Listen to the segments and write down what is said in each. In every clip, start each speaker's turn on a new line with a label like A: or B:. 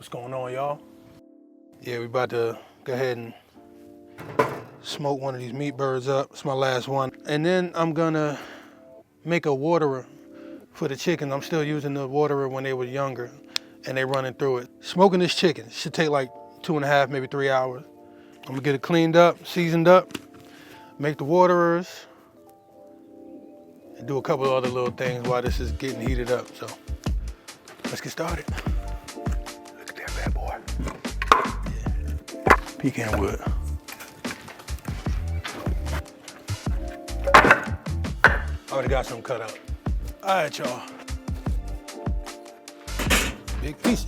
A: What's going on, y'all? Yeah, we about to go ahead and smoke one of these meat birds up. It's my last one. And then I'm gonna make a waterer for the chickens. I'm still using the waterer when they were younger and they running through it. Smoking this chicken should take like 2.5, maybe 3 hours. I'm gonna get it cleaned up, seasoned up, make the waterers, and do a couple of other little things while this is getting heated up. So let's get started. Look at that bad boy. Yeah. Pecan wood. Already got some cut out. All right, y'all. Big piece.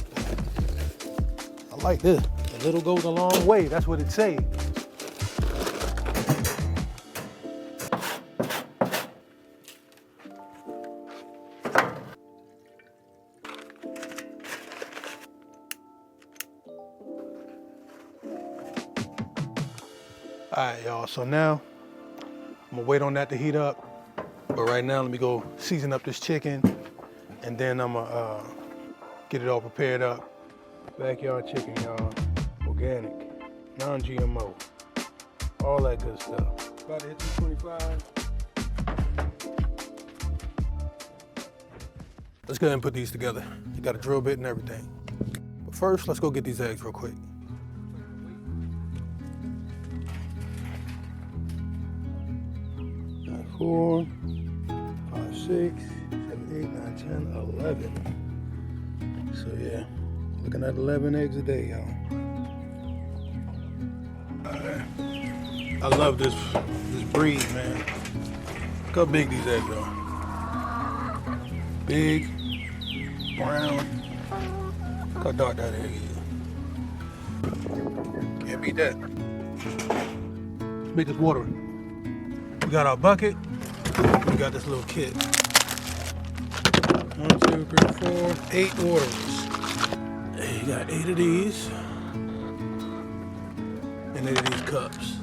A: I like this. A little goes a long way. That's what it says. All right, y'all. So now I'm gonna wait on that to heat up. But right now, let me go season up this chicken, and then I'm gonna get it all prepared up. Backyard chicken, y'all. Organic, non-GMO, all that good stuff. About to hit 225. Let's go ahead and put these together. You got a drill bit and everything. But first, let's go get these eggs real quick. Four, 5, 6, 7, 8, 9, 10, 11. So yeah, looking at 11 eggs a day, y'all. I love this breed, man. Look how big these eggs are. Big, brown. Look how dark that egg is. Can't beat that. Let's make this water. We got our bucket. We got this little kit. 1, 2, 3, 4, 8 waterers. Hey, you got 8 of these. And 8 of these cups.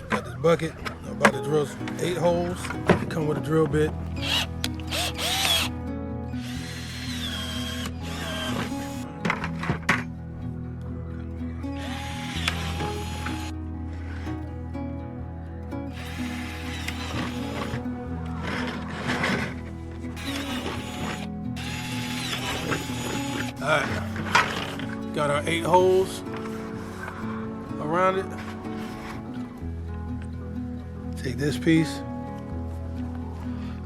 A: Got this bucket. I'm about to drill 8 holes. Come with a drill bit. All right, got our 8 holes around it. Take this piece.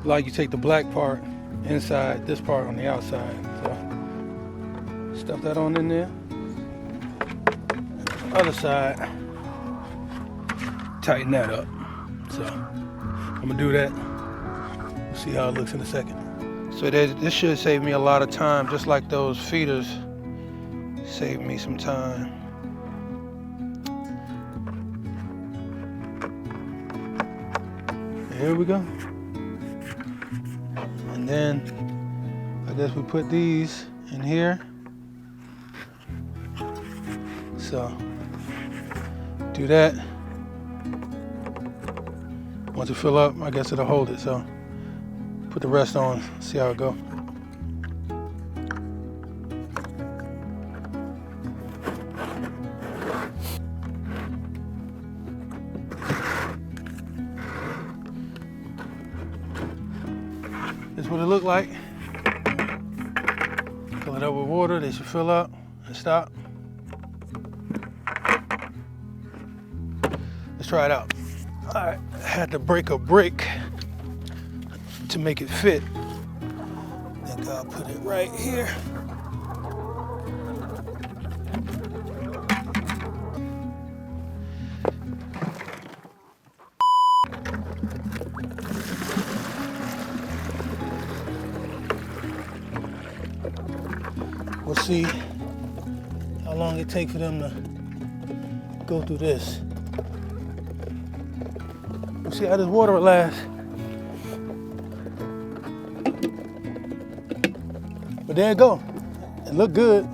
A: Like you take the black part inside, this part on the outside. So stuff that on in there. And the other side, tighten that up. So I'm gonna do that. We'll see how it looks in a second. So this should save me a lot of time, just like those feeders saved me some time. And here we go. And then I guess we put these in here. So do that. Once it fill up, I guess it'll hold it. So put the rest on, see how it go. This is what it looked like. Fill it up with water, they should fill up and stop. Let's try it out. All right, I had to break a brick to make it fit. I think I'll put it right here. We'll see how long it takes for them to go through this. We'll see how this water will last. But there you go. It looked good.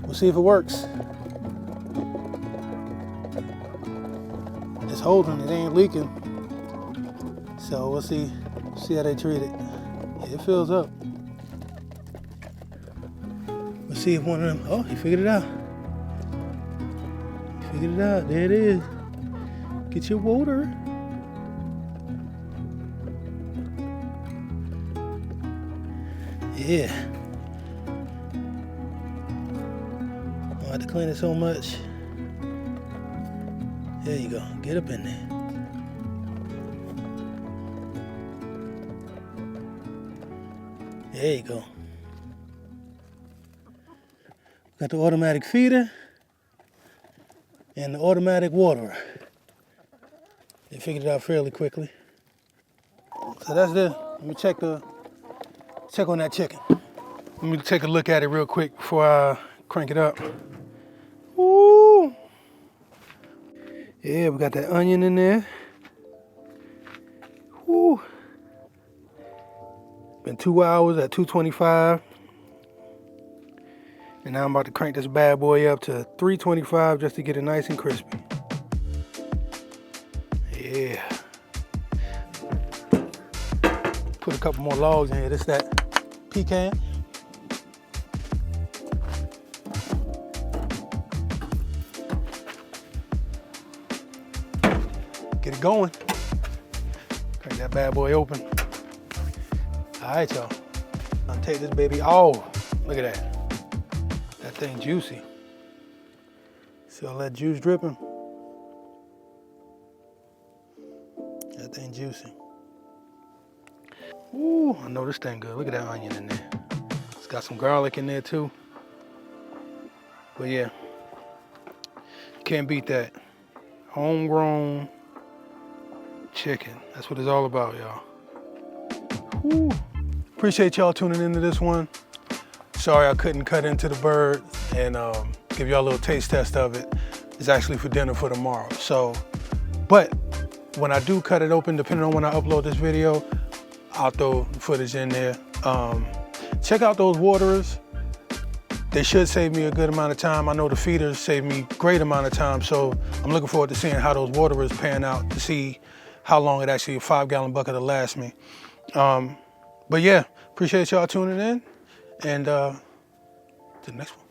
A: We'll see if it works. It's holding, it ain't leaking. So we'll see how they treat it. It fills up. Let's see if one of them, oh, he figured it out. Figured it out, there it is. Get your water. Yeah. I don't have to clean it so much. There you go, get up in there. There you go. Got the automatic feeder and the automatic waterer. They figured it out fairly quickly. So that's the, let me check on that chicken. Let me take a look at it real quick before I crank it up. Ooh. Yeah, we got that onion in there. Woo. Been 2 hours at 225. And now I'm about to crank this bad boy up to 325 just to get it nice and crispy. Yeah. Put a couple more logs in here. This is that pecan. Get it going. Crank that bad boy open. All right, y'all. I'll take this baby off. Look at that. That thing juicy. See all that juice dripping? That thing juicy. Ooh, I know this thing good. Look at that onion in there. It's got some garlic in there too. But yeah, can't beat that. Homegrown chicken. That's what it's all about, y'all. Ooh. Appreciate y'all tuning into this one. Sorry I couldn't cut into the bird and give y'all a little taste test of it. It's actually for dinner for tomorrow. So, but when I do cut it open, depending on when I upload this video, I'll throw footage in there. Check out those waterers. They should save me a good amount of time. I know the feeders save me a great amount of time. So I'm looking forward to seeing how those waterers pan out to see how long it actually, a 5-gallon bucket will last me. But yeah, appreciate y'all tuning in and to the next one.